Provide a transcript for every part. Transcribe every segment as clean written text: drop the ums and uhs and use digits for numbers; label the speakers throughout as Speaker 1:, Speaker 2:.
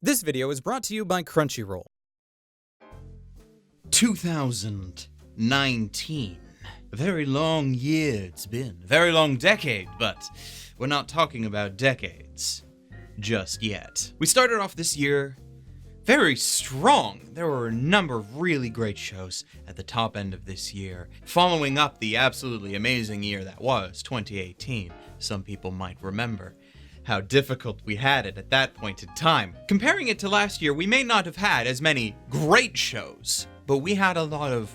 Speaker 1: This video is brought to you by Crunchyroll.
Speaker 2: 2019. A very long year it's been. A very long decade, but we're not talking about decades just yet. We started off this year very strong. There were a number of really great shows at the top end of this year, following up the absolutely amazing year that was 2018. Some people might remember how difficult we had it at that point in time. Comparing it to last year, we may not have had as many great shows, but we had a lot of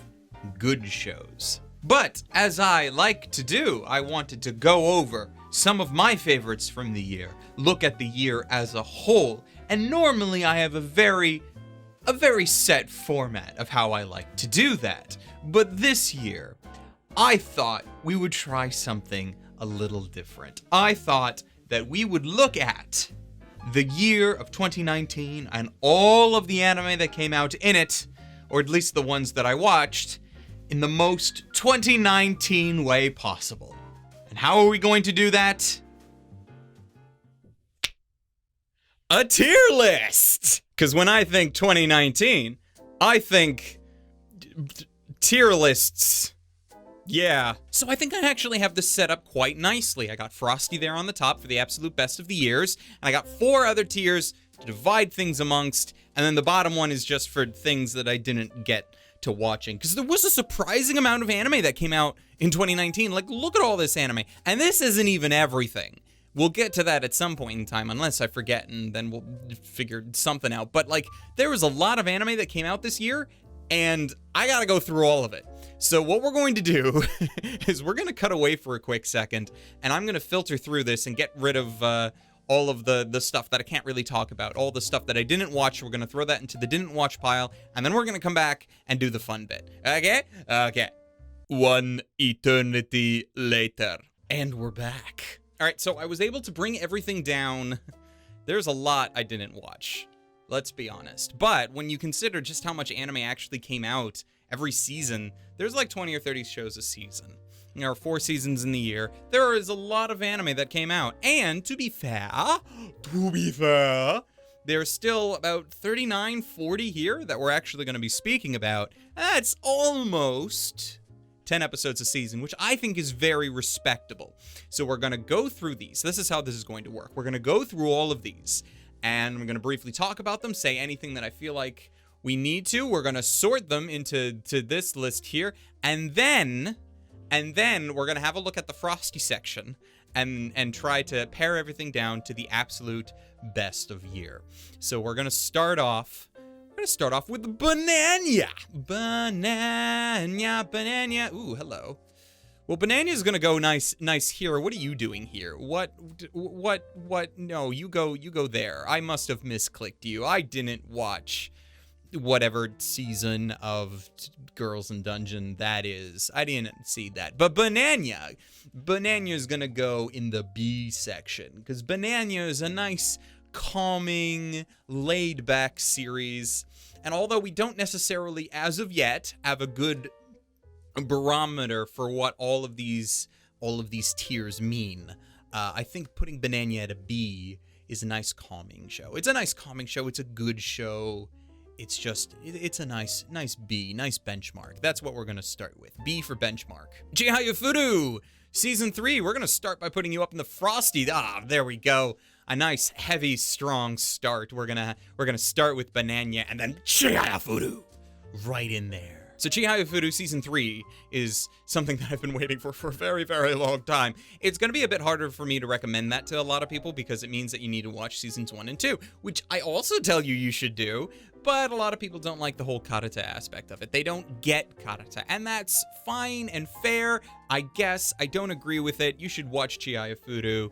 Speaker 2: good shows. But, as I like to do, I wanted to go over some of my favorites from the year, look at the year as a whole, and normally I have a very set format of how I like to do that. But this year, I thought we would try something a little different. I thought that we would look at the year of 2019 and all of the anime that came out in it, or at least the ones that I watched, in the most 2019 way possible. And how are we going to do that? A tier list! Because when I think 2019, I think tier lists. Yeah. So I think I actually have this set up quite nicely. I got Frosty there on the top for the absolute best of the years, and I got 4 other tiers to divide things amongst, and then the bottom one is just for things that I didn't get to watching. Because there was a surprising amount of anime that came out in 2019. Like, look at all this anime. And this isn't even everything. We'll get to that at some point in time, unless I forget, and then we'll figure something out. But, like, there was a lot of anime that came out this year, and I gotta go through all of it. So what we're going to do is we're gonna cut away for a quick second, and I'm gonna filter through this and get rid of all of the stuff that I can't really talk about. All the stuff that I didn't watch, we're gonna throw that into the didn't watch pile, and then we're gonna come back and do the fun bit. Okay? Okay. One eternity later. And we're back. Alright, so I was able to bring everything down. There's a lot I didn't watch. Let's be honest. But when you consider just how much anime actually came out every season, there's like 20 or 30 shows a season. There are 4 seasons in the year. There is a lot of anime that came out. And to be fair, there's still about 39, 40 here that we're actually going to be speaking about. That's almost 10 episodes a season, which I think is very respectable. So we're going to go through these. This is how this is going to work. We're going to go through all of these, and we're going to briefly talk about them, say anything that I feel like we need to. We're going to sort them into this list here, and then we're going to have a look at the Frosty section and try to pare everything down to the absolute best of year. So we're going to start off with Bananya. Bananya. Ooh, hello. Well, Bananya's gonna go nice here. What are you doing here? What? No, you go there. I must have misclicked you. I didn't watch whatever season of Girls in Dungeon that is. I didn't see that. But Bananya's gonna go in the B section, because Bananya is a nice, calming, laid-back series. And although we don't necessarily, as of yet, have a good barometer for what all of these tiers mean, I think putting Bananya at a B is a nice calming show. It's a nice calming show. It's a good show. It's a nice B, nice benchmark. That's what we're gonna start with. B for benchmark. Chihayafuru, season 3. We're gonna start by putting you up in the Frosty. There we go. A nice, heavy, strong start. We're gonna start with Bananya and then Chihayafuru right in there. So Chihayafuru Season 3 is something that I've been waiting for a very, very long time. It's going to be a bit harder for me to recommend that to a lot of people because it means that you need to watch Seasons 1 and 2, which I also tell you should do, but a lot of people don't like the whole karate aspect of it. They don't get karate, and that's fine and fair, I guess. I don't agree with it. You should watch Chihayafuru,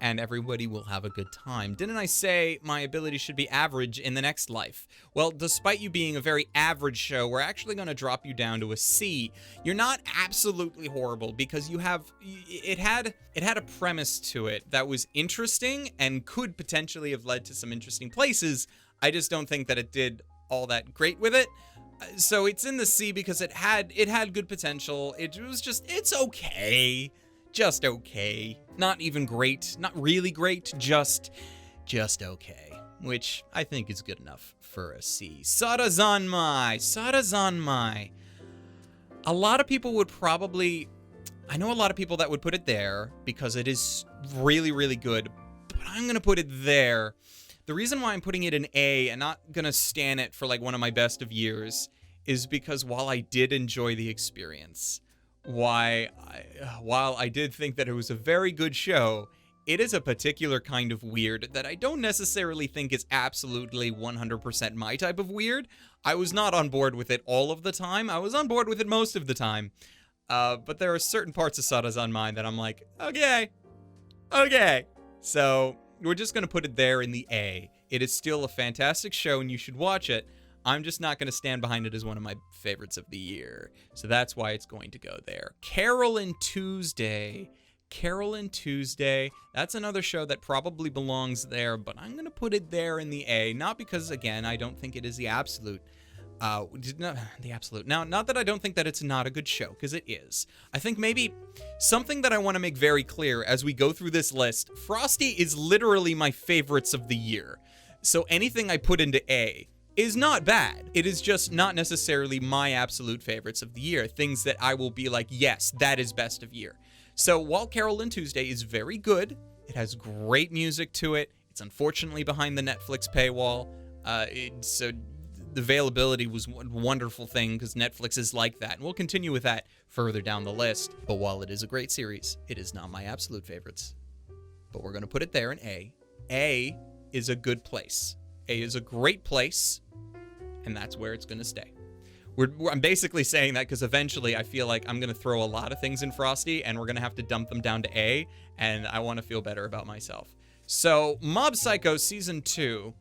Speaker 2: and everybody will have a good time. Didn't I say my ability should be average in the next life? Well, despite you being a very average show, we're actually going to drop you down to a C. You're not absolutely horrible because it had a premise to it that was interesting and could potentially have led to some interesting places. I just don't think that it did all that great with it. So it's in the C because it had good potential. It's okay. Just okay. Not even great. Not really great. Just okay. which I think is good enough for a C. Sarazanmai. Sarazanmai. A lot of people would probably... I know a lot of people that would put it there because it is really, really good, but I'm going to put it there. The reason why I'm putting it in A and not going to stan it for like one of my best of years is because while I did enjoy the experience, while I did think that it was a very good show, it is a particular kind of weird that I don't necessarily think is absolutely 100% my type of weird. I was not on board with it all of the time. I was on board with it most of the time. But there are certain parts of Sarazanmai that I'm like, okay. So we're just going to put it there in the A. It is still a fantastic show and you should watch it. I'm just not going to stand behind it as one of my favorites of the year. So that's why it's going to go there. Carole Tuesday. Carole Tuesday. That's another show that probably belongs there, but I'm going to put it there in the A. Not because, again, I don't think it is the absolute. Now, not that I don't think that it's not a good show, because it is. I think maybe something that I want to make very clear as we go through this list, Frosty is literally my favorites of the year. So anything I put into A is not bad. It is just not necessarily my absolute favorites of the year. Things that I will be like, yes, that is best of year. So while Carole Tuesday is very good, it has great music to it. It's unfortunately behind the Netflix paywall. So the availability was a wonderful thing because Netflix is like that. And we'll continue with that further down the list. But while it is a great series, it is not my absolute favorites. But we're going to put it there in A. A is a good place. A is a great place. And that's where it's going to stay. I'm basically saying that because eventually I feel like I'm going to throw a lot of things in Frosty and we're going to have to dump them down to A. And I want to feel better about myself. So Mob Psycho Season 2.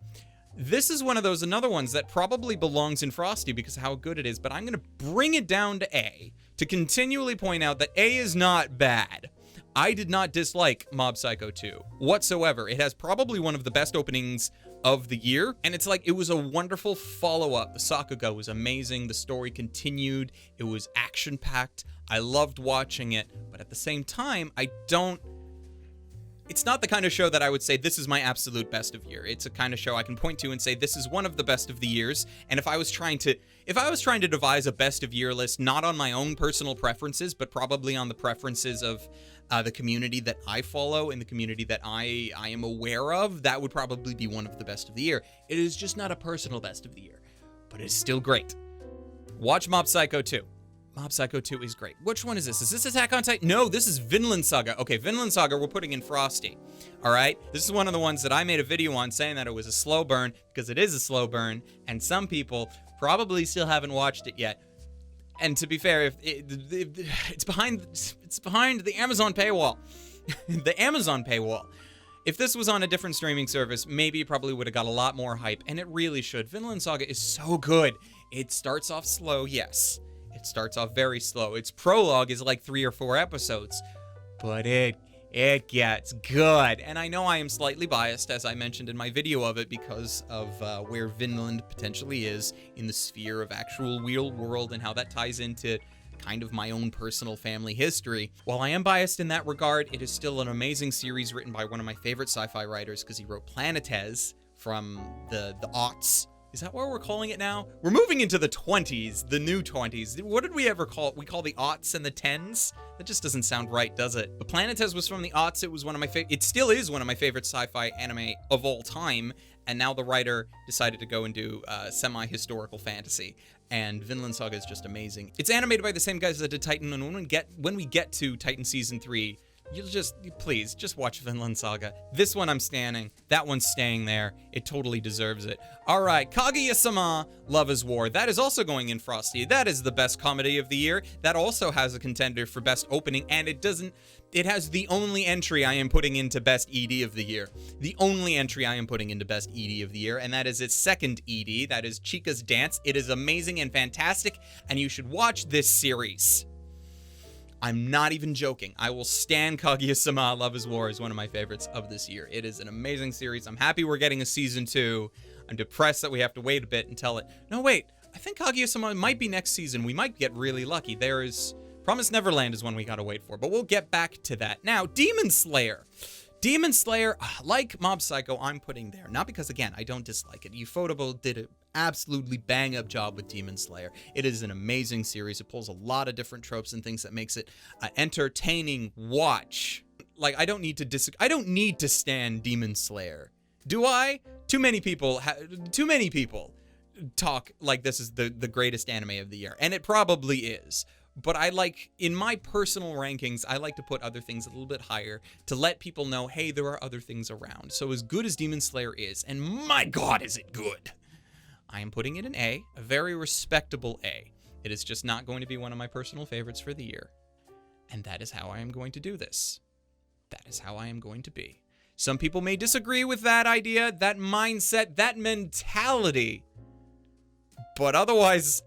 Speaker 2: This is one of those, another ones that probably belongs in Frosty because of how good it is, but I'm going to bring it down to A to continually point out that A is not bad. I did not dislike Mob Psycho 2 whatsoever. It has probably one of the best openings of the year, and it's like, it was a wonderful follow-up. The Sakuga was amazing. The story continued. It was action-packed. I loved watching it, but at the same time, it's not the kind of show that I would say this is my absolute best of year. It's a kind of show I can point to and say this is one of the best of the years. And if I was trying to devise a best of year list, not on my own personal preferences, but probably on the preferences of the community that I follow and the community that I am aware of, that would probably be one of the best of the year. It is just not a personal best of the year, but it's still great. Watch Mob Psycho 2. Mob Psycho 2 is great. Which one is this? Is this Attack on Titan? No, this is Vinland Saga. Okay, Vinland Saga, we're putting in Frosty. All right? This is one of the ones that I made a video on saying that it was a slow burn, because it is a slow burn, and some people probably still haven't watched it yet. And to be fair, it's behind the Amazon paywall. The Amazon paywall. If this was on a different streaming service, maybe it probably would have got a lot more hype, and it really should. Vinland Saga is so good. It starts off slow, yes. It starts off very slow. Its prologue is like 3 or 4 episodes, but it gets good. And I know I am slightly biased, as I mentioned in my video of it, because of where Vinland potentially is in the sphere of actual real world and how that ties into kind of my own personal family history. While I am biased in that regard, it is still an amazing series written by one of my favorite sci-fi writers because he wrote Planetes from the aughts. Is that what we're calling it now? We're moving into the 20s, the new 20s. What did we ever call it? We call the aughts and the tens? That just doesn't sound right, does it? But Planetes was from the aughts. It was one of my it still is one of my favorite sci-fi anime of all time. And now the writer decided to go and do semi-historical fantasy. And Vinland Saga is just amazing. It's animated by the same guys that did Titan. And when we get to Titan Season 3, please just watch Vinland Saga. This one I'm standing. That one's staying there. It totally deserves it. All right, Kaguya-sama, Love is War. That is also going in Frosty. That is the best comedy of the year. That also has a contender for best opening, and it has the only entry I am putting into best ED of the year. The only entry I am putting into best ED of the year, and that is its second ED. That is Chika's Dance. It is amazing and fantastic, and you should watch this series. I'm not even joking. I will stand Kaguya-sama, Love is War is one of my favorites of this year. It is an amazing series. I'm happy we're getting a season 2. I'm depressed that we have to wait a bit until it... No, wait. I think Kaguya-sama might be next season. We might get really lucky. There is... Promised Neverland is one we gotta wait for, but we'll get back to that. Now, Demon Slayer. Demon Slayer, like Mob Psycho, I'm putting there. Not because, again, I don't dislike it. Ufotable did an absolutely bang-up job with Demon Slayer. It is an amazing series. It pulls a lot of different tropes and things that makes it an entertaining watch. Like, I don't need to stand Demon Slayer. Do I? Too many people talk like this is the greatest anime of the year, and it probably is. But I like, in my personal rankings, I like to put other things a little bit higher to let people know, hey, there are other things around. So as good as Demon Slayer is, and my God, is it good, I am putting it an A, a very respectable A. It is just not going to be one of my personal favorites for the year. And that is how I am going to do this. That is how I am going to be. Some people may disagree with that idea, that mindset, that mentality. But otherwise,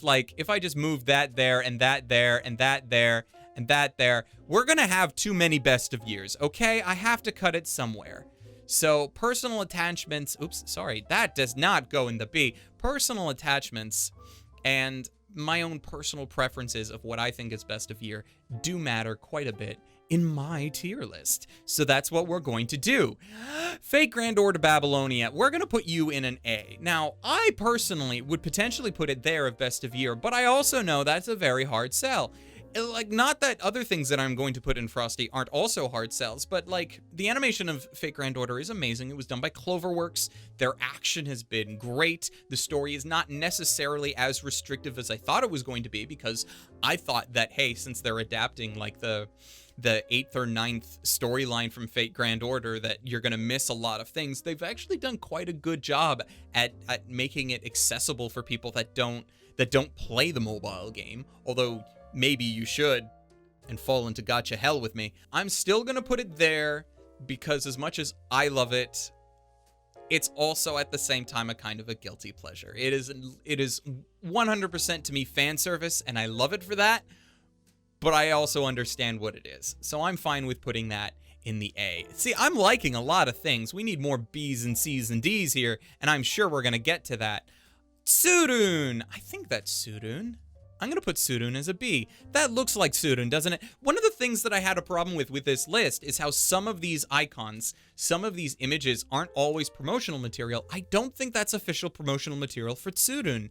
Speaker 2: like, if I just move that there, and that there, and that there, and that there, we're gonna have too many best of years, okay? I have to cut it somewhere. So, personal attachments, that does not go in the B. Personal attachments and my own personal preferences of what I think is best of year do matter quite a bit in my tier list. So that's what we're going to do. Fate Grand Order Babylonia, we're going to put you in an A. Now, I personally would potentially put it there of best of year, but I also know that's a very hard sell. Like, not that other things that I'm going to put in Frosty aren't also hard sells, but, like, the animation of Fate Grand Order is amazing. It was done by Cloverworks. Their action has been great. The story is not necessarily as restrictive as I thought it was going to be, because I thought that, hey, since they're adapting, like, the 8th or 9th storyline from Fate Grand Order, that you're going to miss a lot of things. They've actually done quite a good job at making it accessible for people that don't play the mobile game, although maybe you should and fall into gacha hell with me. I'm still going to put it there because as much as I love it, it's also at the same time a kind of a guilty pleasure. It is 100% to me fan service, and I love it for that. But I also understand what it is. So I'm fine with putting that in the A. See, I'm liking a lot of things. We need more B's and C's and D's here, and I'm sure we're going to get to that. Tsurune! I think that's Tsurune. I'm going to put Tsurune as a B. That looks like Tsurune, doesn't it? One of the things that I had a problem with this list is how some of these icons, some of these images aren't always promotional material. I don't think that's official promotional material for Tsurune.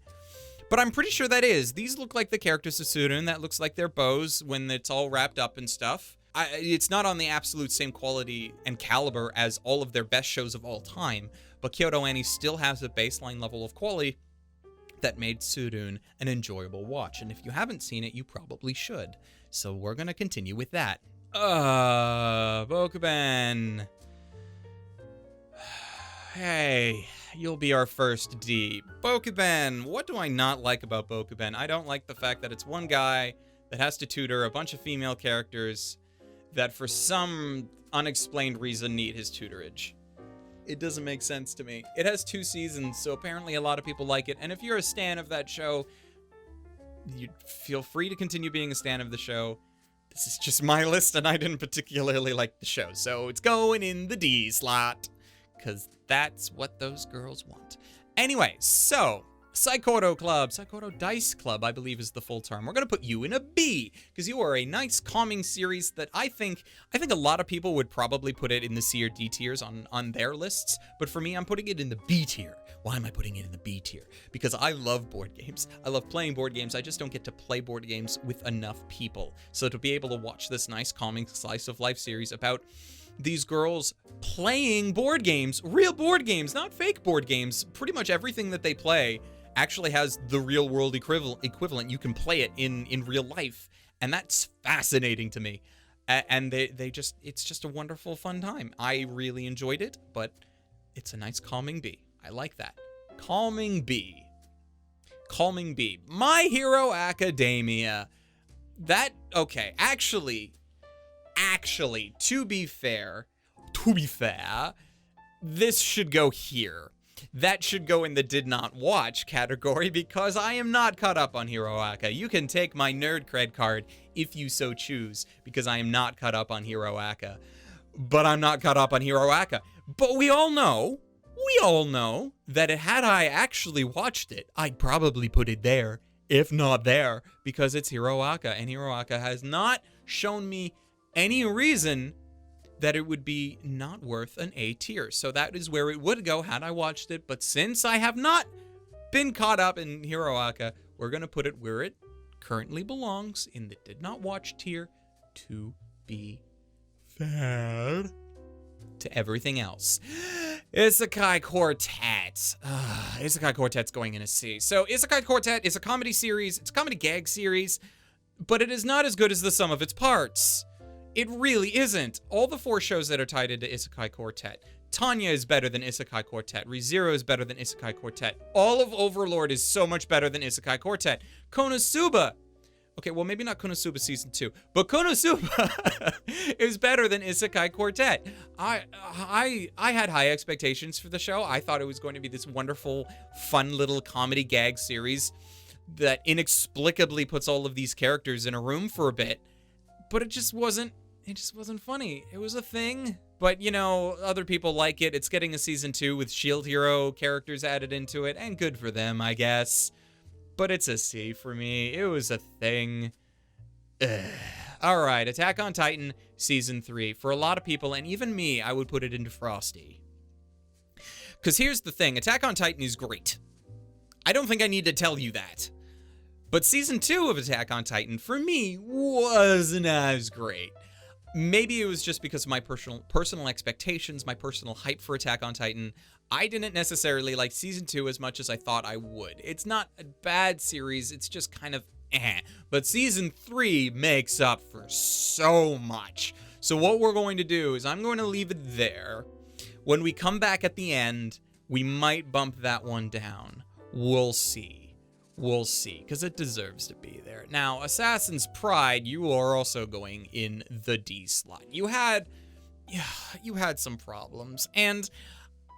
Speaker 2: But I'm pretty sure that is. These look like the characters of Tsurune. That looks like their bows when it's all wrapped up and stuff. It's not on the absolute same quality and caliber as all of their best shows of all time, but Kyoto Annie still has a baseline level of quality that made Tsurune an enjoyable watch. And if you haven't seen it, you probably should. So we're going to continue with that. Bokuben. Hey, you'll be our first D. Bokuben. What do I not like about Bokuben? I don't like the fact that it's one guy that has to tutor a bunch of female characters that for some unexplained reason need his tutorage. It doesn't make sense to me. It has 2 seasons, so apparently a lot of people like it. And if you're a stan of that show, you feel free to continue being a stan of the show. This is just my list, and I didn't particularly like the show, so it's going in the D slot, because that's what those girls want. Anyway, so Saikoro Dice Club, I believe is the full term. We're going to put you in a B, because you are a nice, calming series that I think a lot of people would probably put it in the C or D tiers on their lists, but for me, I'm putting it in the B tier. Why am I putting it in the B tier? Because I love board games. I love playing board games. I just don't get to play board games with enough people. So to be able to watch this nice, calming slice of life series about these girls playing board games, real board games, not fake board games. Pretty much everything that they play actually has the real world equivalent. You can play it in real life, and that's fascinating to me. And it's just a wonderful, fun time. I really enjoyed it, but it's a nice calming B. I like that. Calming B. My Hero Academia. Actually, to be fair, this should go here. That should go in the did not watch category, because I am not caught up on Hero Aka. You can take my nerd cred card if you so choose, because I am not caught up on Hero Aka. But I'm not caught up on Hero Aka. But we all know that had I actually watched it, I'd probably put it there, if not there, because it's Hero Aka, and Hero Aka has not shown me any reason that it would be not worth an A tier. So that is where it would go had I watched it. But since I have not been caught up in Hiroaka, we're going to put it where it currently belongs, in the did not watch tier, to be fair to everything else. Isekai Quartet. Isekai Quartet's going in a C. So Isekai Quartet is a comedy series. It's a comedy gag series, but it is not as good as the sum of its parts. It really isn't. All the 4 shows that are tied into Isekai Quartet. Tanya is better than Isekai Quartet. ReZero is better than Isekai Quartet. All of Overlord is so much better than Isekai Quartet. Konosuba. Okay, well, maybe not Konosuba Season 2, but Konosuba is better than Isekai Quartet. I had high expectations for the show. I thought it was going to be this wonderful, fun little comedy gag series that inexplicably puts all of these characters in a room for a bit. But it just wasn't funny. It was a thing. But, you know, other people like it. It's getting a Season 2 with Shield Hero characters added into it, and good for them, I guess. But it's a C for me. It was a thing. All right, Attack on Titan Season 3. For a lot of people, and even me, I would put it into Frosty. Because here's the thing. Attack on Titan is great. I don't think I need to tell you that. But Season 2 of Attack on Titan, for me, wasn't as great. Maybe it was just because of my personal expectations, my personal hype for Attack on Titan. I didn't necessarily like Season 2 as much as I thought I would. It's not a bad series, it's just kind of eh. But Season 3 makes up for so much. So what we're going to do is I'm going to leave it there. When we come back at the end, we might bump that one down. We'll see. We'll see, because it deserves to be there. Now, Assassin's Pride, you are also going in the D slot. You had some problems, and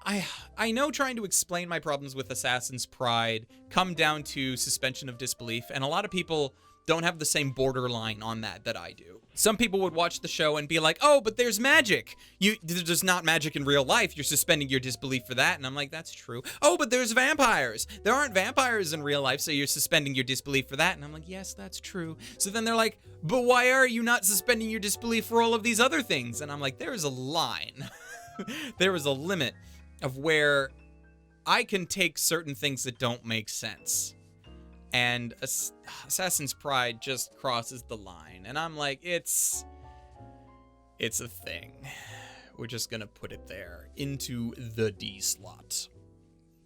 Speaker 2: I know trying to explain my problems with Assassin's Pride come down to suspension of disbelief, and a lot of people don't have the same borderline on that I do. Some people would watch the show and be like, oh, but there's magic. There's not magic in real life. You're suspending your disbelief for that. And I'm like, that's true. Oh, but there's vampires. There aren't vampires in real life, so you're suspending your disbelief for that. And I'm like, yes, that's true. So then they're like, but why are you not suspending your disbelief for all of these other things? And I'm like, there is a line. There is a limit of where I can take certain things that don't make sense. And Assassin's Pride just crosses the line. And I'm like, it's a thing. We're just gonna put it there into the D slot.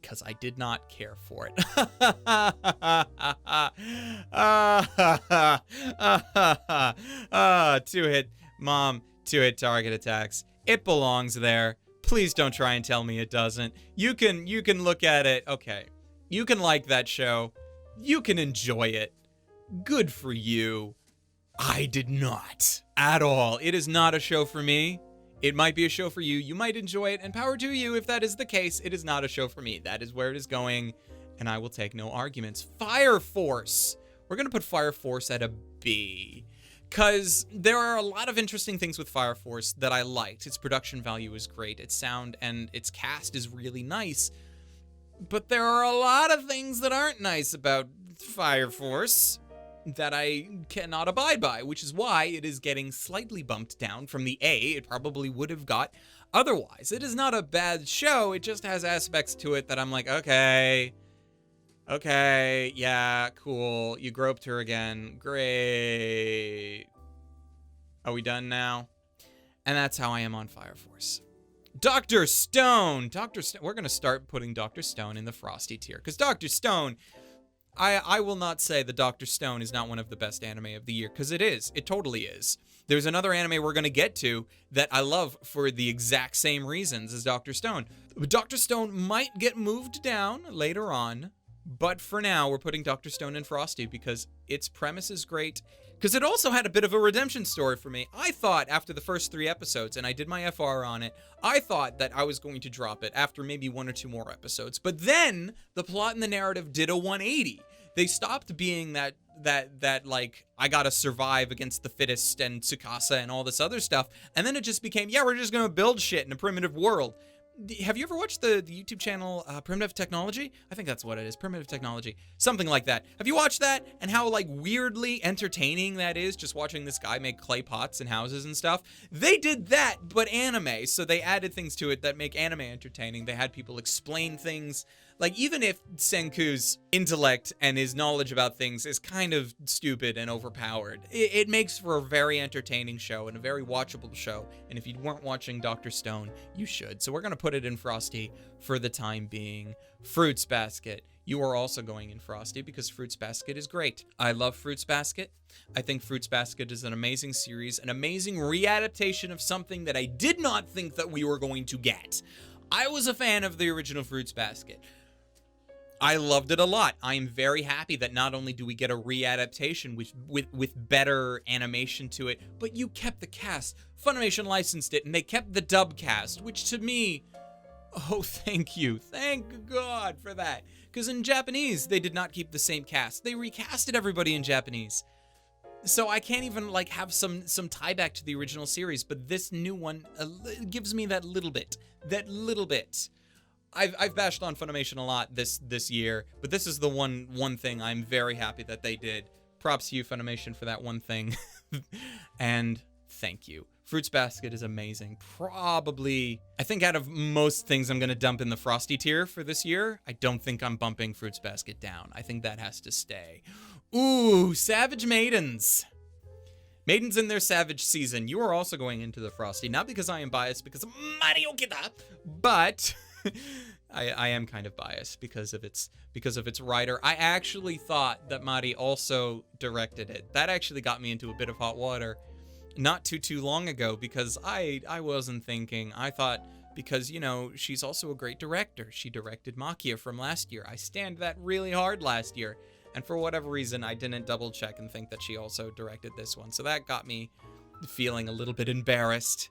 Speaker 2: Because I did not care for it. 2-hit mom, 2-hit target attacks. It belongs there. Please don't try and tell me it doesn't. You can look at it. Okay. You can like that show. You can enjoy it. Good for you. I did not. At all. It is not a show for me. It might be a show for you. You might enjoy it, and power to you if that is the case. It is not a show for me. That is where it is going, and I will take no arguments. Fire Force. We're going to put Fire Force at a B. Because there are a lot of interesting things with Fire Force that I liked. Its production value is great. Its sound and its cast is really nice. But there are a lot of things that aren't nice about Fire Force that I cannot abide by, which is why it is getting slightly bumped down from the A it probably would have got otherwise. It is not a bad show, it just has aspects to it that I'm like, okay, yeah, cool, you groped her again, great. Are we done now? And that's how I am on Fire Force. Dr. Stone! We're going to start putting Dr. Stone in the Frosty tier. Because Dr. Stone, I will not say that Dr. Stone is not one of the best anime of the year. Because it is. It totally is. There's another anime we're going to get to that I love for the exact same reasons as Dr. Stone. Dr. Stone might get moved down later on. But for now, we're putting Dr. Stone in Frosty because its premise is great. Because it also had a bit of a redemption story for me. I thought after the first 3 episodes, and I did my FR on it, I thought that I was going to drop it after maybe 1 or 2 more episodes. But then the plot and the narrative did a 180. They stopped being that like, I gotta survive against the fittest and Tsukasa and all this other stuff. And then it just became, yeah, we're just gonna build shit in a primitive world. have you ever watched the YouTube channel Primitive Technology? I think that's what it is, Primitive Technology. Something like that. Have you watched that? And how, like, weirdly entertaining that is, just watching this guy make clay pots and houses and stuff? They did that, but anime. So they added things to it that make anime entertaining. They had people explain things. Like, even if Senku's intellect and his knowledge about things is kind of stupid and overpowered, it makes for a very entertaining show and a very watchable show. And if you weren't watching Dr. Stone, you should. So we're going to put it in Frosty for the time being. Fruits Basket. You are also going in Frosty because Fruits Basket is great. I love Fruits Basket. I think Fruits Basket is an amazing series, an amazing readaptation of something that I did not think that we were going to get. I was a fan of the original Fruits Basket. I loved it a lot. I am very happy that not only do we get a readaptation with better animation to it, but you kept the cast. Funimation licensed it, and they kept the dub cast, which to me, oh, thank you. Thank God for that. Because in Japanese, they did not keep the same cast. They recasted everybody in Japanese. So I can't even, like, have some tie back to the original series, but this new one gives me that little bit. That little bit. I've bashed on Funimation a lot this year, but this is the one thing I'm very happy that they did. Props to you, Funimation, for that one thing. And thank you. Fruits Basket is amazing. Probably, I think out of most things I'm going to dump in the Frosty tier for this year, I don't think I'm bumping Fruits Basket down. I think that has to stay. Ooh, Savage Maidens. Maidens in their Savage season. You are also going into the Frosty, not because I am biased because of Mario Kita, but I am kind of biased because of its writer. I actually thought that Mari also directed it. That actually got me into a bit of hot water not too long ago because I wasn't thinking. I thought because, you know, she's also a great director. She directed Makia from last year. I stand that really hard last year. And for whatever reason, I didn't double check and think that she also directed this one. So that got me feeling a little bit embarrassed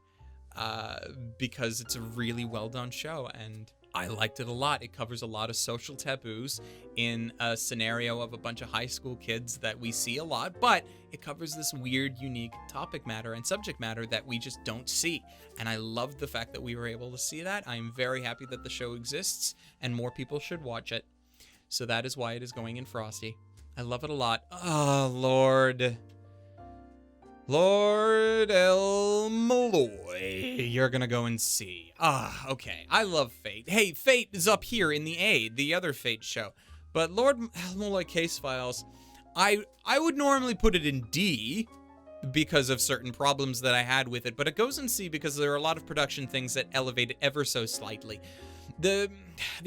Speaker 2: because it's a really well done show. And I liked it a lot. It covers a lot of social taboos in a scenario of a bunch of high school kids that we see a lot, but it covers this weird, unique topic matter and subject matter that we just don't see. And I love the fact that we were able to see that. I'm very happy that the show exists and more people should watch it. So that is why it is going in Frosty. I love it a lot. Oh, Lord El-Mellol, you're gonna go and see. Okay. I love Fate. Hey, Fate is up here in the A, the other Fate show. But Lord El-Mellol Case Files, I would normally put it in D because of certain problems that I had with it, but it goes in C because there are a lot of production things that elevate it ever so slightly. The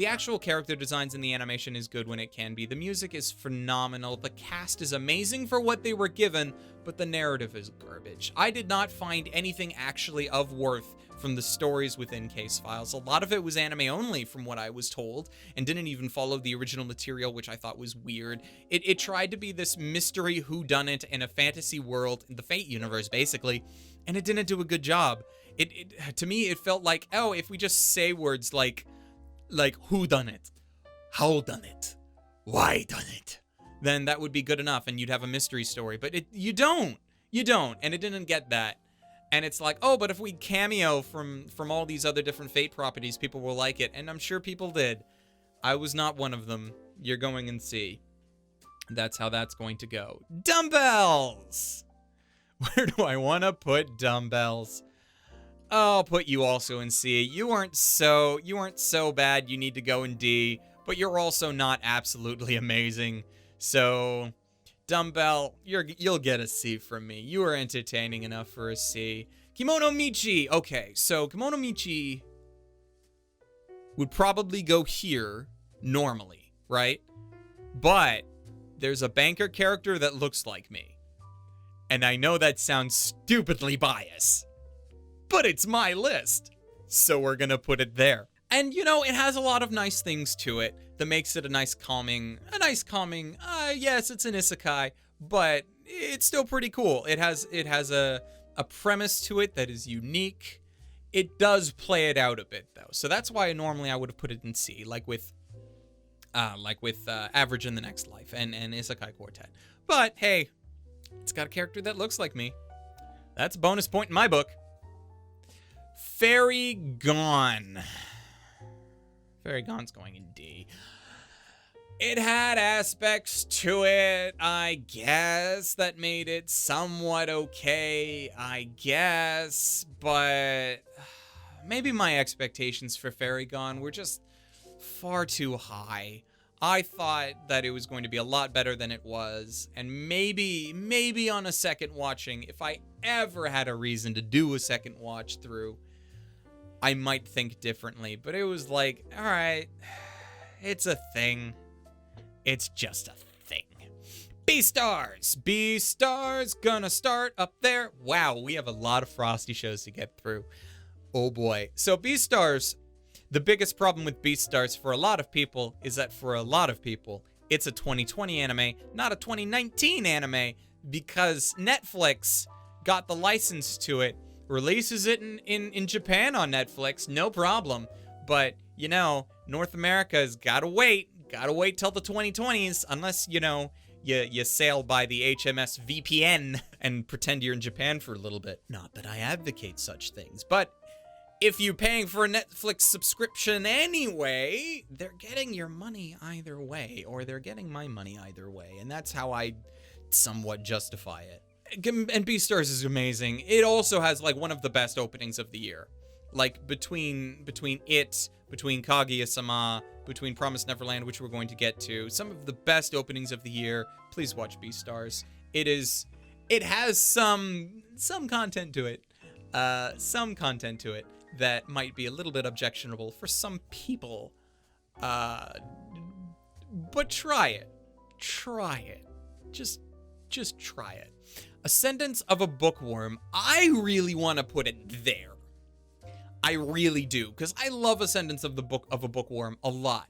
Speaker 2: actual character designs in the animation is good when it can be. The music is phenomenal. The cast is amazing for what they were given, but the narrative is garbage. I did not find anything actually of worth from the stories within Case Files. A lot of it was anime only from what I was told, and didn't even follow the original material, which I thought was weird. It tried to be this mystery whodunit in a fantasy world, in the Fate universe, basically, and it didn't do a good job. To me, it felt like, oh, if we just say words like who done it, how done it, why done it, then that would be good enough and you'd have a mystery story. But you don't, and it didn't get that. And it's like, oh, but if we cameo from all these other different Fate properties, people will like it. And I'm sure people did. I was not one of them. You're going and see. That's how that's going to go. Dumbbells! Where do I want to put Dumbbells? I'll put you also in C. You weren't so bad you need to go in D, but you're also not absolutely amazing. So, Dumbbell, you'll get a C from me. You are entertaining enough for a C. Kemono Michi. Okay, so Kemono Michi would probably go here normally, right? But there's a banker character that looks like me. And I know that sounds stupidly biased, but it's my list, so we're gonna put it there. And, you know, it has a lot of nice things to it that makes it a nice calming, yes, it's an isekai, but it's still pretty cool. It has a premise to it that is unique. It does play it out a bit, though, so that's why normally I would have put it in C, like with Average in the Next Life and Isekai Quartet. But, hey, it's got a character that looks like me. That's a bonus point in my book. Fairy Gone. Fairy Gone's going in D. It had aspects to it, I guess, that made it somewhat okay, I guess, but maybe my expectations for Fairy Gone were just far too high. I thought that it was going to be a lot better than it was, and maybe on a second watching, if I ever had a reason to do a second watch through, I might think differently, but it was like, alright, it's a thing. It's just a thing. Beastars! Beastars gonna start up there. Wow, we have a lot of Frosty shows to get through. Oh boy. So Beastars, the biggest problem with Beastars for a lot of people is that for a lot of people, it's a 2020 anime, not a 2019 anime, because Netflix got the license to it, releases it in Japan on Netflix, no problem. But, you know, North America's gotta wait till the 2020s, unless, you know, you sail by the HMS VPN and pretend you're in Japan for a little bit. Not that I advocate such things, but if you're paying for a Netflix subscription anyway, they're getting your money either way, or they're getting my money either way, and that's how I somewhat justify it. And Beastars is amazing. It also has, like, one of the best openings of the year. Like, between Kaguya-sama, between Promised Neverland, which we're going to get to, some of the best openings of the year. Please watch Beastars. It has some content to it. Some content to it that might be a little bit objectionable for some people. But try it. Try it. Just try it. Ascendance of a Bookworm. I really want to put it there. I really do, because I love Ascendance of a Bookworm a lot.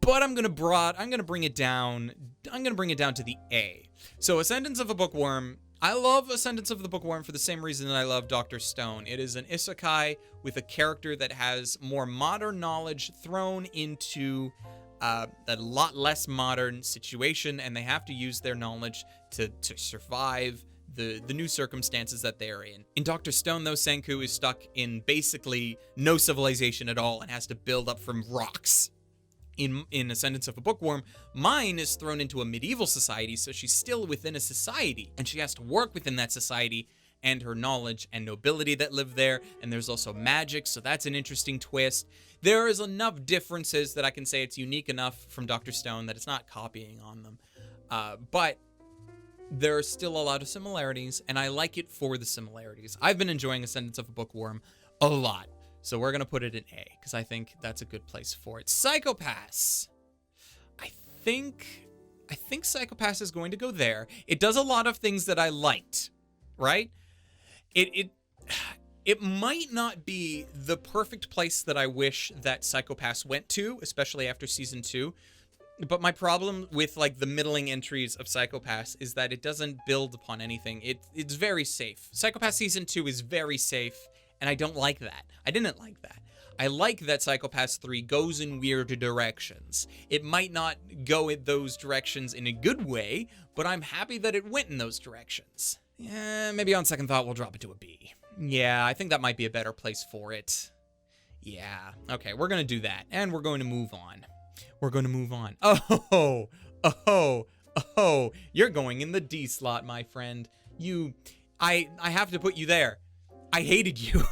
Speaker 2: But I'm gonna bring it down. I'm gonna bring it down to the A. So Ascendance of a Bookworm. I love Ascendance of the Bookworm for the same reason that I love Dr. Stone. It is an isekai with a character that has more modern knowledge thrown into a lot less modern situation, and they have to use their knowledge to survive the new circumstances that they are in. In Dr. Stone, though, Senku is stuck in basically no civilization at all and has to build up from rocks. In Ascendance of a Bookworm, Mine is thrown into a medieval society, so she's still within a society, and she has to work within that society and her knowledge and nobility that live there, and there's also magic, so that's an interesting twist. There is enough differences that I can say it's unique enough from Dr. Stone that it's not copying on them. But there are still a lot of similarities, and I like it for the similarities. I've been enjoying Ascendance of a Bookworm a lot, so we're going to put it in A, because I think that's a good place for it. Psycho-Pass. I think Psycho-Pass is going to go there. It does a lot of things that I liked, right? It might not be the perfect place that I wish that Psycho-Pass went to, especially after Season 2, but my problem with, like, the middling entries of Psycho-Pass is that it doesn't build upon anything. It's very safe. Psycho-Pass Season 2 is very safe, and I don't like that. I didn't like that. I like that Psycho-Pass 3 goes in weird directions. It might not go in those directions in a good way, but I'm happy that it went in those directions. Yeah, maybe on second thought we'll drop it to a B. Yeah, I think that might be a better place for it. Yeah, okay, we're gonna do that, and we're going to move on. We're going to move on. Oh, you're going in the D slot, my friend. I have to put you there. I hated you.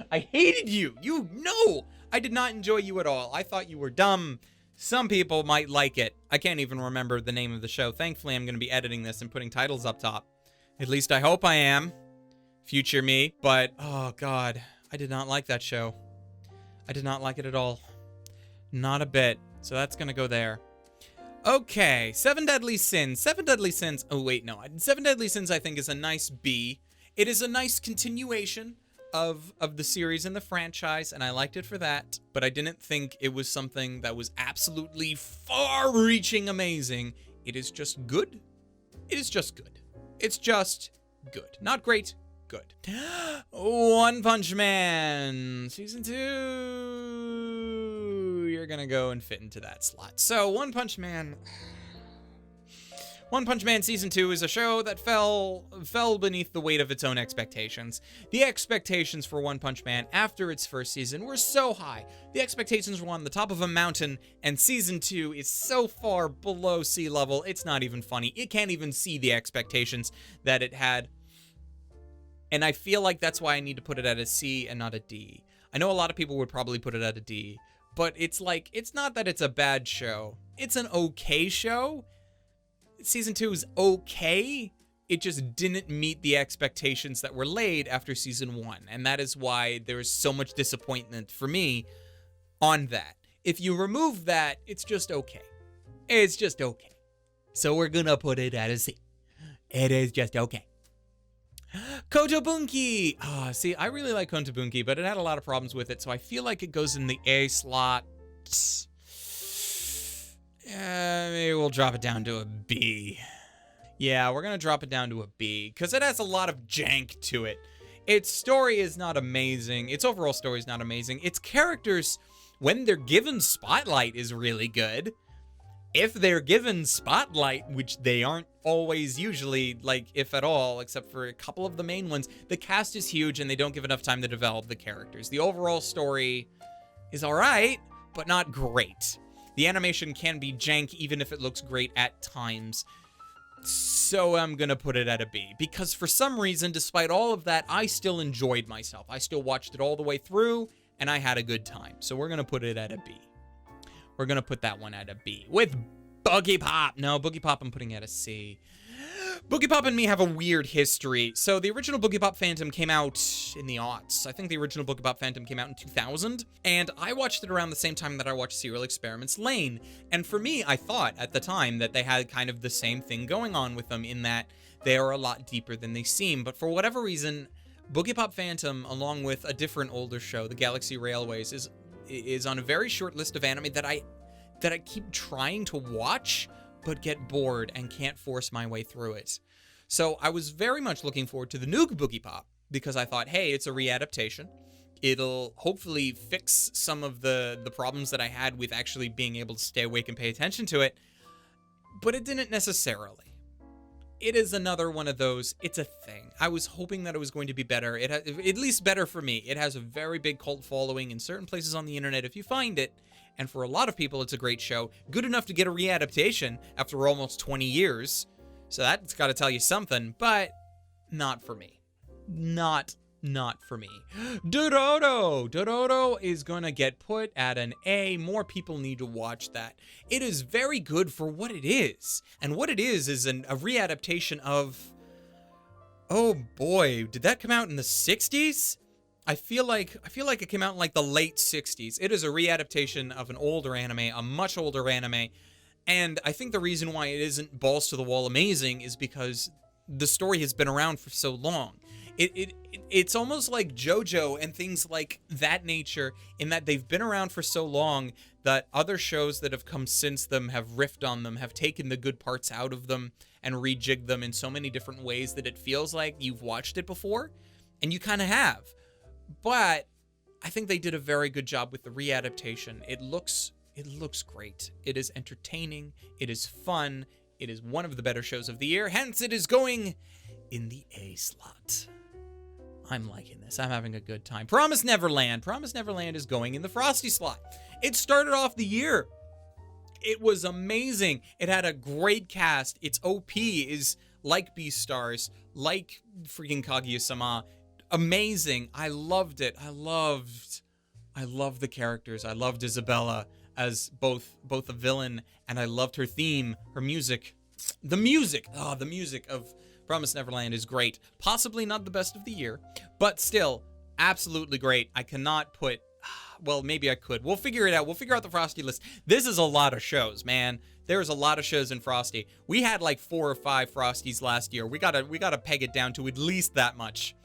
Speaker 2: I hated you. You know, I did not enjoy you at all. I thought you were dumb. Some people might like it. I can't even remember the name of the show. Thankfully, I'm going to be editing this and putting titles up top. At least I hope I am. Future me. But, oh God, I did not like that show. I did not like it at all. Not a bit. So that's going to go there. Okay, Seven Deadly Sins. Seven Deadly Sins. Oh, wait, no. Seven Deadly Sins, I think, is a nice B. It is a nice continuation of the series and the franchise, and I liked it for that. But I didn't think it was something that was absolutely far-reaching amazing. It is just good. It is just good. It's just good. Not great. Good. One Punch Man. Season 2. You're gonna go and fit into that slot. So, One Punch Man. One Punch Man Season 2 is a show that fell beneath the weight of its own expectations. The expectations for One Punch Man after its first season were so high. The expectations were on the top of a mountain, and Season 2 is so far below sea level, it's not even funny. It can't even see the expectations that it had. And I feel like that's why I need to put it at a C and not a D. I know a lot of people would probably put it at a D, but it's like, it's not that it's a bad show. It's an okay show. Season 2 is okay. It just didn't meet the expectations that were laid after Season 1. And that is why there is so much disappointment for me on that. If you remove that, it's just okay. It's just okay. So we're gonna put it at a C. It is just okay. Kotobuki! See, I really like Kotobuki, but it had a lot of problems with it, so I feel like it goes in the A slot. Maybe we'll drop it down to a B. Yeah, we're gonna drop it down to a B, because it has a lot of jank to it. Its story is not amazing. Its overall story is not amazing. Its characters, when they're given spotlight, is really good. If they're given spotlight, which they aren't always usually, like, if at all, except for a couple of the main ones, the cast is huge and they don't give enough time to develop the characters. The overall story is alright, but not great. The animation can be jank even if it looks great at times. So I'm gonna put it at a B, because for some reason, despite all of that, I still enjoyed myself. I still watched it all the way through, and I had a good time. So we're gonna put it at a B. We're gonna put that one at a B. With Boogiepop. No, Boogiepop I'm putting at a C. Boogiepop and me have a weird history. So the original Boogiepop Phantom came out in the aughts. I think the original Boogiepop Phantom came out in 2000. And I watched it around the same time that I watched Serial Experiments Lain. And for me, I thought at the time that they had kind of the same thing going on with them in that they are a lot deeper than they seem. But for whatever reason, Boogiepop Phantom, along with a different older show, The Galaxy Railways, is on a very short list of anime that I keep trying to watch, but get bored and can't force my way through it. So I was very much looking forward to the new Boogiepop, because I thought, hey, it's a readaptation. It'll hopefully fix some of the problems that I had with actually being able to stay awake and pay attention to it. But it didn't necessarily. It is another one of those, it's a thing. I was hoping that it was going to be better. At least better for me. It has a very big cult following in certain places on the internet if you find it. And for a lot of people, it's a great show. Good enough to get a readaptation after almost 20 years. So that's got to tell you something, but not for me. Not for me. Dororo! Dororo is gonna get put at an A. More people need to watch that. It is very good for what it is. And what it is a readaptation of... Oh boy, did that come out in the 60s? I feel like it came out in like the late 60s. It is a readaptation of an older anime, a much older anime. And I think the reason why it isn't balls to the wall amazing is because the story has been around for so long. It's almost like JoJo and things like that nature, in that they've been around for so long that other shows that have come since them have riffed on them, have taken the good parts out of them and rejigged them in so many different ways that it feels like you've watched it before, and you kind of have. But I think they did a very good job with the readaptation. It looks great. It is entertaining. It is fun. It is one of the better shows of the year. Hence, it is going in the A slot. I'm liking this. I'm having a good time. Promised Neverland. Promised Neverland is going in the Frosty slot. It started off the year. It was amazing. It had a great cast. Its OP is like Beastars, like freaking Kaguya-sama. Amazing. I loved it. I loved the characters. I loved Isabella as both a villain, and I loved her theme, her music. The music of Promised Neverland is great. Possibly not the best of the year, but still absolutely great. I cannot put, well, maybe I could. We'll figure it out. We'll figure out the Frosty list. This is a lot of shows, man. There's a lot of shows in Frosty. We had like 4 or 5 Frosties last year. We gotta peg it down to at least that much,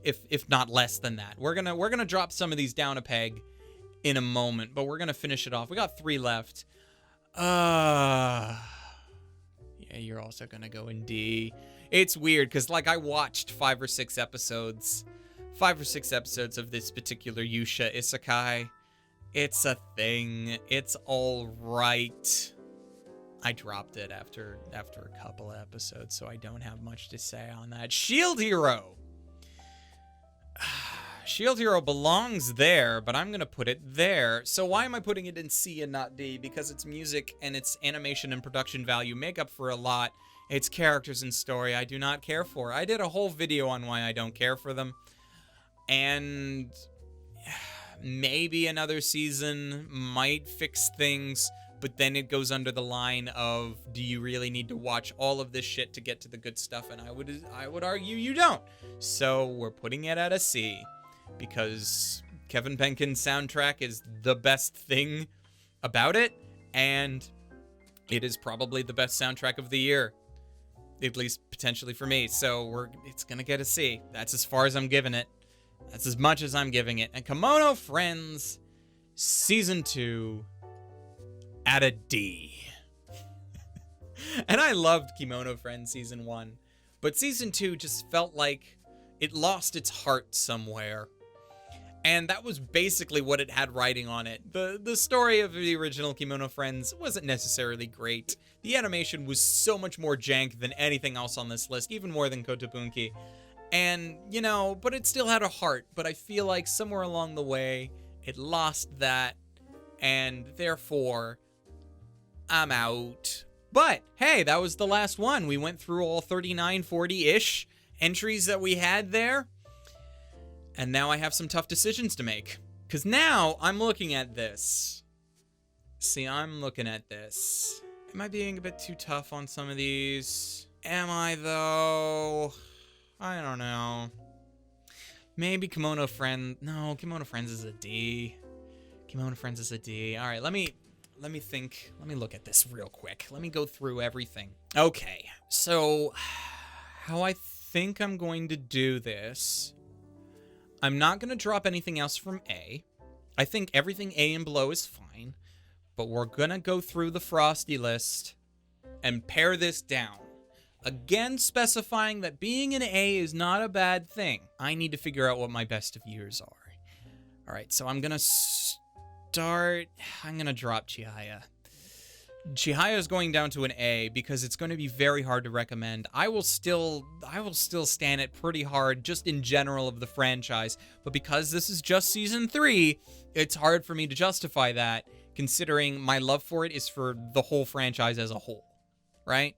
Speaker 2: if not less than that. We're gonna drop some of these down a peg in a moment, but we're gonna finish it off. We got 3 left. Yeah, you're also gonna go in D. It's weird, because, like, I watched 5 or 6 episodes of this particular Yusha Isekai. It's a thing. It's all right. I dropped it after a couple of episodes, so I don't have much to say on that. Shield Hero. Shield Hero belongs there, but I'm going to put it there. So why am I putting it in C and not D? Because its music and its animation and production value make up for a lot. Its characters and story I do not care for. I did a whole video on why I don't care for them. And maybe another season might fix things, but then it goes under the line of, do you really need to watch all of this shit to get to the good stuff? And I would argue you don't. So we're putting it at a C. Because Kevin Penkin's soundtrack is the best thing about it, and it is probably the best soundtrack of the year, at least potentially for me. So it's gonna get a C. That's as far as I'm giving it. That's as much as I'm giving it. And Kemono Friends Season 2 at a D. And I loved Kemono Friends Season 1, but Season 2 just felt like it lost its heart somewhere. And that was basically what it had writing on it. The story of the original Kemono Friends wasn't necessarily great. The animation was so much more jank than anything else on this list, even more than Kotobuki. And, you know, but it still had a heart. But I feel like somewhere along the way, it lost that. And therefore, I'm out. But, hey, that was the last one. We went through all 39, 40-ish entries that we had there. And now I have some tough decisions to make. Because now I'm looking at this. See, I'm looking at this. Am I being a bit too tough on some of these? Am I, though? I don't know. Maybe Kemono Friends. No, Kemono Friends is a D. Kemono Friends is a D. All right, let me think. Let me look at this real quick. Let me go through everything. Okay, so how I think I'm going to do this... I'm not going to drop anything else from A. I think everything A and below is fine. But we're going to go through the Frosty list and pare this down. Again, specifying that being an A is not a bad thing. I need to figure out what my best of years are. All right, so I'm going to start... I'm going to drop Chihaya. Chihaya is going down to an A because it's going to be very hard to recommend. I will still stand it pretty hard just in general of the franchise, but because this is just season 3, it's hard for me to justify that considering my love for it is for the whole franchise as a whole, right?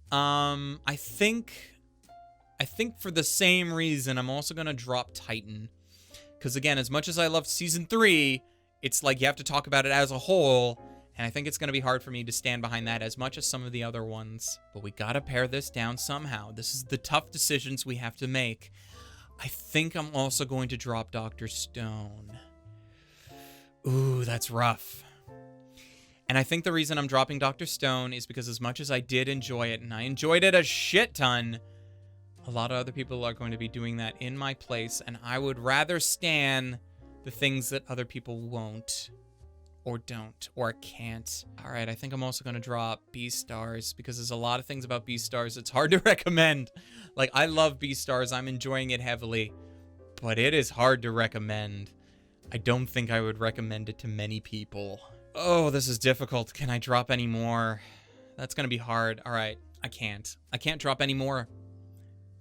Speaker 2: I think for the same reason I'm also going to drop Titan because again, as much as I loved season 3, it's like you have to talk about it as a whole. And I think it's going to be hard for me to stand behind that as much as some of the other ones. But we got to pare this down somehow. This is the tough decisions we have to make. I think I'm also going to drop Dr. Stone. Ooh, that's rough. And I think the reason I'm dropping Dr. Stone is because as much as I did enjoy it, and I enjoyed it a shit ton, a lot of other people are going to be doing that in my place. And I would rather stan the things that other people won't. Or don't, or can't. All right, I think I'm also going to drop Beastars because there's a lot of things about Beastars it's hard to recommend. Like, I love Beastars. I'm enjoying it heavily, but it is hard to recommend. I don't think I would recommend it to many people. Oh, this is difficult. Can I drop any more? That's going to be hard. All right, I can't. I can't drop any more.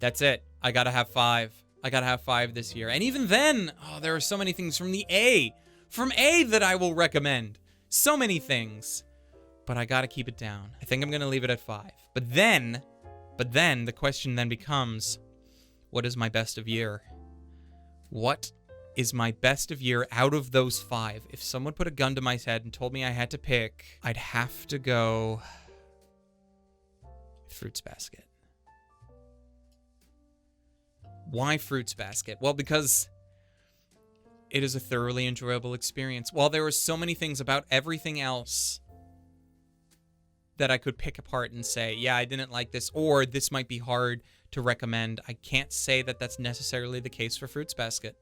Speaker 2: That's it. I got to have 5. I got to have 5 this year. And even then, oh, there are so many things from the A. From A that I will recommend. So many things. But I gotta keep it down. I think I'm gonna leave it at 5. But then the question then becomes, what is my best of year? What is my best of year out of those 5? If someone put a gun to my head and told me I had to pick, I'd have to go Fruits Basket. Why Fruits Basket? Well, because it is a thoroughly enjoyable experience. While there are so many things about everything else that I could pick apart and say, yeah, I didn't like this, or this might be hard to recommend, I can't say that that's necessarily the case for Fruits Basket.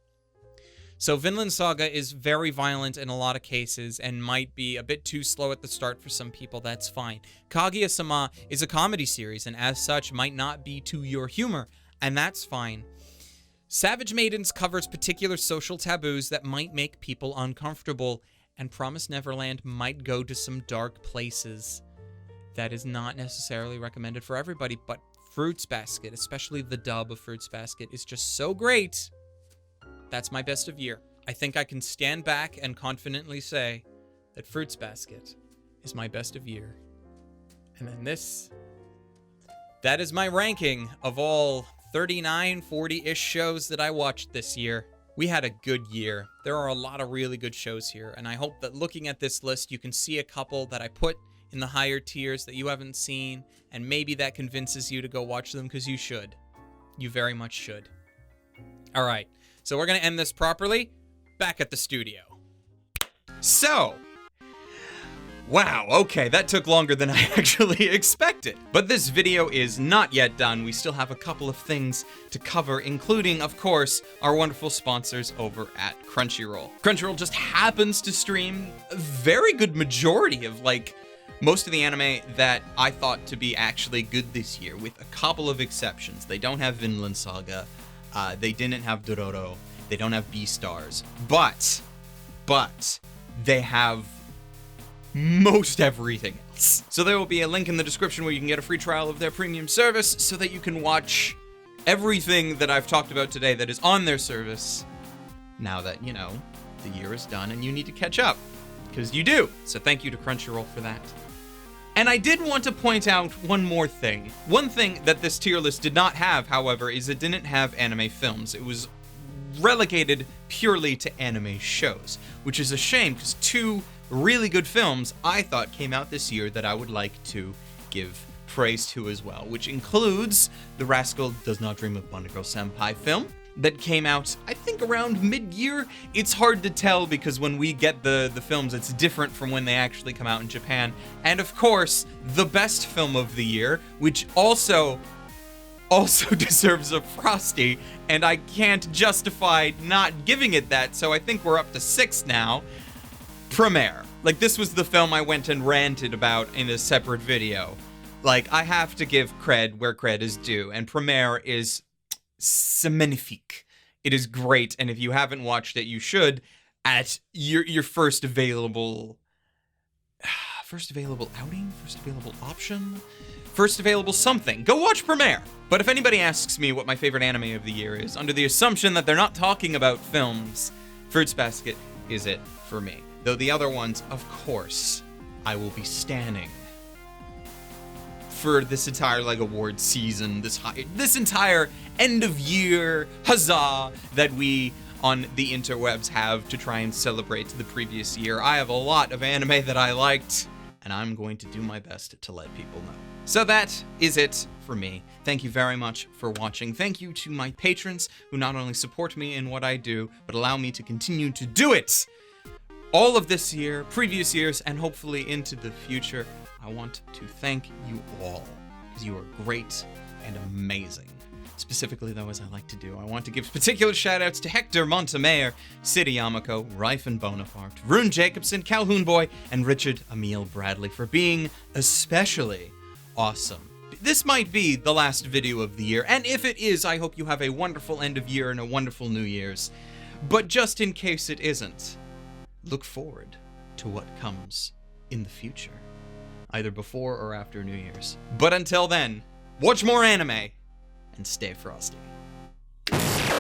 Speaker 2: So Vinland Saga is very violent in a lot of cases and might be a bit too slow at the start for some people. That's fine. Kaguya-sama is a comedy series and as such might not be to your humor, and that's fine. Savage Maidens covers particular social taboos that might make people uncomfortable, and Promised Neverland might go to some dark places. that is not necessarily recommended for everybody, but Fruits Basket, especially the dub of Fruits Basket, is just so great. That's my best of year. I think I can stand back and confidently say that Fruits Basket is my best of year. And then that is my ranking of all 39, 40-ish shows that I watched this year. We had a good year. There are a lot of really good shows here, and I hope that looking at this list, you can see a couple that I put in the higher tiers that you haven't seen, and maybe that convinces you to go watch them, because you should. You very much should. All right, so we're going to end this properly. Back at the studio. So, wow, okay, that took longer than I actually expected. But this video is not yet done. We still have a couple of things to cover, including, of course, our wonderful sponsors over at Crunchyroll. Crunchyroll just happens to stream a very good majority of, most of the anime that I thought to be actually good this year, with a couple of exceptions. They don't have Vinland Saga, they didn't have Dororo, they don't have Beastars, but they have most everything else. So there will be a link in the description where you can get a free trial of their premium service so that you can watch everything that I've talked about today that is on their service now that, the year is done and you need to catch up. Because you do. So thank you to Crunchyroll for that. And I did want to point out one more thing. One thing that this tier list did not have, however, is it didn't have anime films. It was relegated purely to anime shows, which is a shame because two really good films I thought came out this year that I would like to give praise to as well, which includes The Rascal Does Not Dream of Bunny Girl Senpai film that came out, I think, around mid-year. It's hard to tell because when we get the films, it's different from when they actually come out in Japan. And of course, the best film of the year, which also deserves a Frosty, and I can't justify not giving it that, so I think we're up to 6 now. Promare. This was the film I went and ranted about in a separate video. I have to give cred where cred is due, and Promare is c'est magnifique. It is great, and if you haven't watched it, you should at your first available outing, first available option, first available something. Go watch Promare. But if anybody asks me what my favorite anime of the year is, under the assumption that they're not talking about films, Fruits Basket is it for me. Though the other ones, of course, I will be standing for this entire award season, this entire end of year huzzah that we on the interwebs have to try and celebrate the previous year. I have a lot of anime that I liked, and I'm going to do my best to let people know. So that is it for me. Thank you very much for watching. Thank you to my patrons who not only support me in what I do, but allow me to continue to do it all of this year, previous years, and hopefully into the future. I want to thank you all, because you are great and amazing. Specifically, though, as I like to do, I want to give particular shout-outs to Hector Montemayor, City Yamako, Rifen Bonaparte, Rune Jacobson, Calhoun Boy, and Richard Emile Bradley for being especially awesome. This might be the last video of the year, and if it is, I hope you have a wonderful end of year and a wonderful New Year's. But just in case it isn't, look forward to what comes in the future, either before or after New Year's. But until then, watch more anime and stay frosty.